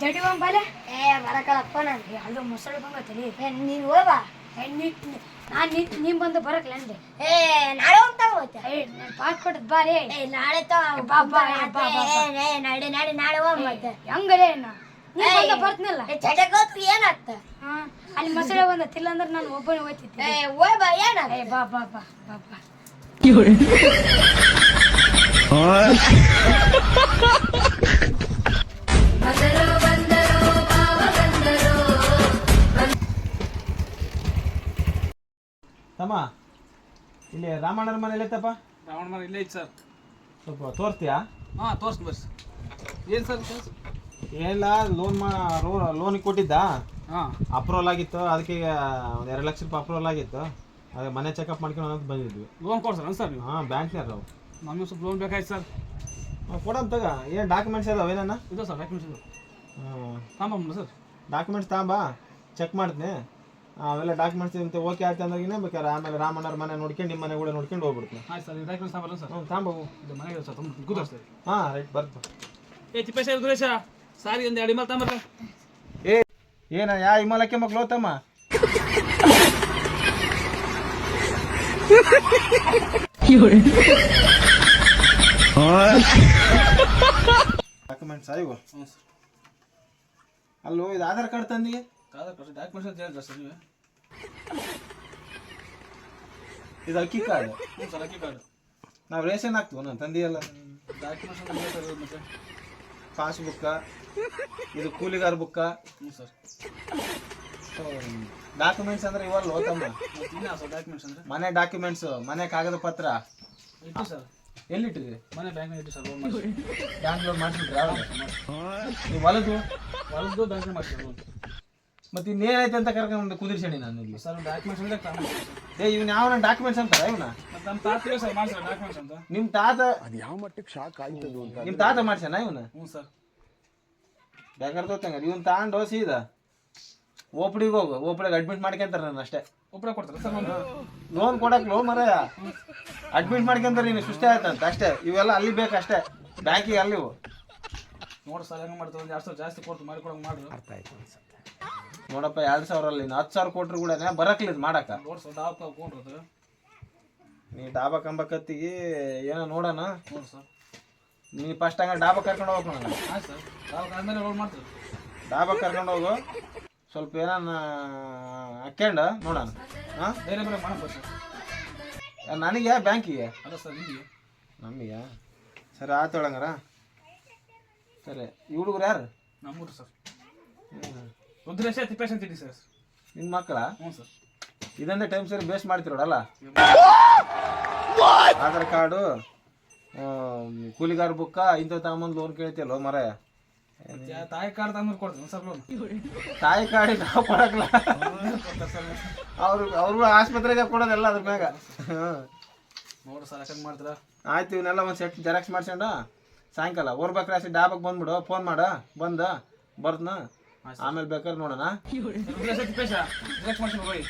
ಜಡಿ ಬಂಬಾಲೆ ಬರಕಲ್ಲಪ್ಪ ನಾನು ಅದು ಮೊಸಳೆ ಬಂಗತ್ತಲಿ ನೀನು ಹೋಗ್ಬಾ ನಾನು ನೀನ್ ಬಂದು ಬರಕ್ಲ ಅಂದೆ ನಾಳೆ ಹೋಗ್ತಾ ಹೋಗ್ತೆ ನಾನು ಪಾಸ್ಪೋರ್ಟ್ ಬಾರಿ ನಾಳೆ ನಡಿ ನಡಿ ನಾಳೆ ಹೋಗ್ ಮತ್ತೆ ಹೆಂಗಲೇ ಬರ್ತನಲ್ಲ ಚಟಕೋತ್ರಿ ಏನಾಗ್ತ ಅಲ್ಲಿ ಮೊಸಳೆ ಬಂದತ್ತಿಲ್ಲ ಅಂದ್ರೆ ನಾನು ಒಬ್ಬನೇ ಹೋಗ್ತಿದ್ದೆ ಹೋಯ್ ಬಾ ಏನ ಬಾ ಬಾ ಬಾ ಬಾ ಬಾ ತಮ್ಮ ಇಲ್ಲಿ ರಾಮಣ್ಣರ ಮನೆ ಎಲ್ಲೈತಪ್ಪ? ರಾವಣ ಮನೆ ಇಲ್ಲೇ ಐತೆ ಸರ್. ಸ್ವಲ್ಪ ತೋರಿಸ್ತೀಯಾ? ಹಾಂ ತೋರಿಸ್ತು ಬರ್ರಿ. ಏನು ಸರ್ ಏನಿಲ್ಲ, ಲೋನಿಗೆ ಕೊಟ್ಟಿದ್ದ, ಹಾಂ ಅಪ್ರೂವಲ್ ಆಗಿತ್ತು, ಅದಕ್ಕೆ ಒಂದು 2 ಲಕ್ಷ ರೂಪಾಯಿ ಅಪ್ರೂವಲ್ ಆಗಿತ್ತು. ಅದೇ ಮನೆ ಚೆಕಪ್ ಮಾಡ್ಕೊಂಡು ಅಂತ ಬಂದಿದ್ವಿ. ಲೋನ್ ಕೊಡ್ಸೋಣ ಸರ್ ನೀವು? ಹಾಂ, ಬ್ಯಾಂಕ್ನಾರ ಅವು. ನಮಗೆ ಸ್ವಲ್ಪ ಲೋನ್ ಬೇಕಾಯ್ತು ಸರ್. ಕೊಡೋಣ ತಗ. ಏನು ಡಾಕ್ಯುಮೆಂಟ್ಸ್ ಅದಾವೆ ಏನ? ಇದು ಸರ್ ಡಾಕ್ಯುಮೆಂಟ್ಸ್ ಇದು. ಹಾಂ ತಾಂಬಮ್ಮ ಸರ್ ಡಾಕ್ಯುಮೆಂಟ್ಸ್ ತಾಂಬಾ, ಚೆಕ್ ಮಾಡ್ತೀನಿ. ಅವೆಲ್ಲ ಡಾಕ್ಯುಮೆಂಟ್ಸ್ ಇಂತ ಓಕೆ ಆಯ್ತು ಅಂದಾಗಿನೇ ಬೇಕಾದ್ರೆ ಆಮೇಲೆ ರಾಮಣ್ಣರ ಮನೆ ನೋಡ್ಕೊಂಡು ನಿಮ್ಮ ಮನೆ ಕೂಡ ನೋಡ್ಕೊಂಡು ಹೋಗ್ಬಿಡ್ತೀನಿ. ಆಯ್ತು ಸರ್. Documents ತಾಂಬಲ್ಲ sir? ಹ್ಞೂ ತಾಂಬವು. ಇದು ಮನೆಗೆ ಸರ್ ತುಂಬ ಕೂತರ್ಸ್ತೀವಿ. ಹಾಂ ರೈಟ್ ಬರ್ತು. ತಿಪ್ಪೇಶ ರುದ್ರೇಶ ಸಾರಿ ಒಂದು 2 ಇಮಲ್ ತಾಂಬರ್ರಿ. ಏನ ಯಾ ಹಿಮಾಲಯಕ್ಕೆ ಮಕ್ಳು ತಮ್ಮ? ಡಾಕ್ಯುಮೆಂಟ್ಸ್ ಆಯ್ವು? ಹ್ಞೂ ಸರ್. ಅಲ್ಲೋ ಇದು ಆಧಾರ್ ಕಾರ್ಡ್ ತಂದಿ? ಡಾಕ್ಯುಮೆಂಟ್ಸ್ ಅಂತ ಹೇಳಿದ್ರ ಸರ್ ನೀವು? ಇದು ಅಕ್ಕಿ ಕಾರ್ಡ್? ಹ್ಞೂ ಸರ್ ಅಕ್ಕಿ ಕಾರ್ಡು. ನಾವು ರೇಷನ್ ಹಾಕ್ತೀವಿ ನಾನು ತಂದಿಯಲ್ಲ. ಡಾಕ್ಯುಮೆಂಟ್ಸ್ ಅಂತ ಹೇಳಿ ಸರ್ ಮತ್ತೆ ಪಾಸ್ಬುಕ್ಕ, ಇದು ಕೂಲಿಗಾರ ಬುಕ್ಕ. ಹ್ಞೂ ಸರ್. ಡಾಕ್ಯುಮೆಂಟ್ಸ್ ಅಂದ್ರೆ ಇವಲ್ಲ ಹೋತಮ್ಮ. ಇನ್ನೂ ಸರ್ ಡಾಕ್ಯುಮೆಂಟ್ಸ್ ಅಂದರೆ ಮನೆ ಡಾಕ್ಯುಮೆಂಟ್ಸ್, ಮನೆ ಕಾಗದ ಪತ್ರ ಇಟ್ಟು ಸರ್. ಎಲ್ಲಿಟ್ಟಿರಿ? ಮನೆ ಬ್ಯಾಂಕ್ನಾಗ ಇಟ್ಟು ಸರ್. ಲೋನ್ ಮಾಡಿ ಬ್ಯಾಂಕ್ ಲೋನ್ ಮಾಡಿಸಿದ್ರಿ? ನೀವು ಹೊಲದು ಬ್ಯಾಂಕ್ನಾಗ ಮಾಡ್ತೀವಿ ಲೋನ್. ಮತ್ತೆ ಇನ್ನೇನೈತೆ ಅಂತ ಕರ್ಕೊಂಡು ಕುದಿರ್ಸಣಿ ನಾನು ಇಲ್ಲಿ. ಸರ್ ಡಾಕ್ಯುಮೆಂಟ್ಸ್ ಅಂದರೆ ಇವ್ನ ಯಾವ ಡಾಕ್ಯುಮೆಂಟ್ಸ್ ಅಂತಾರ ಇವನ? ಮತ್ತು ನಮ್ಮ ತಾತಿಗೆ ಸರ್ ಮಾಡ್ಸಲ್ಲ ಡಾಕ್ಯುಮೆಂಟ್ಸ್ ಅಂತ. ನಿಮ್ಮ ತಾತ ಅದು ಯಾವ ಮಟ್ಟಕ್ಕೆ ಶಾಕ್ ಆಯ್ತದು ಅಂತ ನಿಮ್ಮ ತಾತ ಮಾಡ್ಸ್ಯಾನ ಇವನ? ಹ್ಞೂ ಸರ್. ಬೇಕಾದ್ರೆ ತೋತಂಗ ಇವನ್ ತಾಂಡು ಸೀದಾ ಓಪಡಿಗೆ ಹೋಗು. ಓಪಡಿಗೆ ಅಡ್ಮಿಟ್ ಮಾಡ್ಕೊಂತಾರ ನಾನು ಅಷ್ಟೇ. ಒಬ್ಬರೇ ಕೊಡ್ತಾರೆ ಸರ್? ಲೋನ್ ಕೊಡಕ್ ಲೋ ಮರಯ ಅಡ್ಮಿಟ್ ಮಾಡ್ಕೊಂತಾರೆ. ನೀನು ಸುಷ್ಟೇ ಆಯ್ತಂತ ಅಷ್ಟೇ. ಇವೆಲ್ಲ ಅಲ್ಲಿ ಬೇಕಷ್ಟೇ, ಬ್ಯಾಂಕಿಗೆ ಅಲ್ಲಿ ನೋಡಿ ಸರ್ ಹೆಂಗೆ ಮಾಡ್ತಾರೆ. ಒಂದು 2,000 ಜಾಸ್ತಿ ಕೊಡ್ತು ಮಾಡಿಕೊಡಂಗೆ ಮಾಡ್ರಿ. ಅರ್ಥ ಆಯ್ತು ಅನ್ಸುತ್ತೆ. ನೋಡಪ್ಪ 2,000 ಅಲ್ಲಿ 10,000 ಕೊಟ್ರು ಕೂಡ ಬರಕ್ಲಿದ್ ಮಾಡಕ. ನೋಡಿ ಸರ್ ಡಾಬ್ ಕೊಂಡ್ರದು ನೀ ಡಾಬಾ ಕಂಬಕತ್ತಿಗೆ ಏನೋ ನೋಡೋಣ. ನೋಡಿ ಸರ್. ನೀ ಫಸ್ಟ್ ಹಂಗ ಡಾಬಾ ಕರ್ಕೊಂಡು ಹೋಗ್ಬೇಕು ನನಗೆ. ಆಯ್ತು ಸರ್. ಡಾಬ್ ಆದಮೇಲೆ ರೋಲ್ ಮಾಡ್ತೀವಿ. ಡಾಬಾ ಕರ್ಕೊಂಡು ಹೋಗು, ಸ್ವಲ್ಪ ಏನಾನ ಹಾಕ್ಯಂಡು ನೋಡೋಣ. ಹಾಂ ಬೇರೆ ಬೇರೆ ಮಾಡೋಣ ಸರ್. ನನಗೆ ಬ್ಯಾಂಕಿಗೆ? ಅಲ್ಲ ಸರ್ ನಿಮಗೆ. ನಮಗೆ ಸರಿ ಆತೊಳಂಗಾರ. ಸರಿ ಈ ಹುಡುಗರು ಯಾರು? ನಮ್ಮೂರು ಸರ್. ರುದ್ರೇಶ ತಿಪ್ಪೇಶ ಅಂತ ಇಡಿ ಸರ್. ನಿಮ್ಮ ಮಕ್ಕಳ? ಹ್ಞೂ ಸರ್. ಇದಂದ್ರೆ ಟೈಮ್ ಸರಿ ಬೇಸ್ ಮಾಡ್ತಿರೋಡಲ್ಲ. ಆಧಾರ್ ಕಾರ್ಡು, ಕೂಲಿಗಾರ ಬುಕ್ಕ ಇಂಥ ತಗೊಂಬಂದು ಲೋನ್ ಕೇಳ್ತಿಯಲ್ಲ ಮರ. ತಾಯಿ ಕಾರ್ಡ್ ತಂದ್ರೆ ಕೊಡ್ತೀನಿ ಸರ್ ಲೋನ್. ತಾಯಿ ಕಾರ್ಡಿಗೆ ನಾವು ಕೊಡಕ್ಲ, ಕೊಡ್ತಾರೆ ಸರ್. ಅವ್ರು ಆಸ್ಪತ್ರೆಗೆ ಕೊಡೋದೆಲ್ಲ ಅದ್ರ ಮ್ಯಾಗ. ನೋಡಿ ಸರ್ ಯಾಕಂಗೆ ಮಾಡ್ತೀರಾ? ಆಯ್ತು ಇವನ್ನೆಲ್ಲ ಒಂದು ಸೆಟ್ ಜೆರಾಕ್ಸ್ ಮಾಡ್ಸ್ಕೊಂಡು ಸಾಯಂಕಾಲ ಓರ್ಬೇಕಾದ್ರೆ ಡಾಬಾಗೆ ಬಂದ್ಬಿಡು, ಫೋನ್ ಮಾಡ ಬರ್ದ್ನ. ಆಮೇಲೆ ಬೇಕಾದ್ರೆ ನೋಡೋಣ. ರುದ್ರೇಶ ತಿಪ್ಪೇಶ ರಿಲ್ಯಾಕ್ಸ್ ಮಾಡ್ಕೊಂಡು ಹೋಗಿ.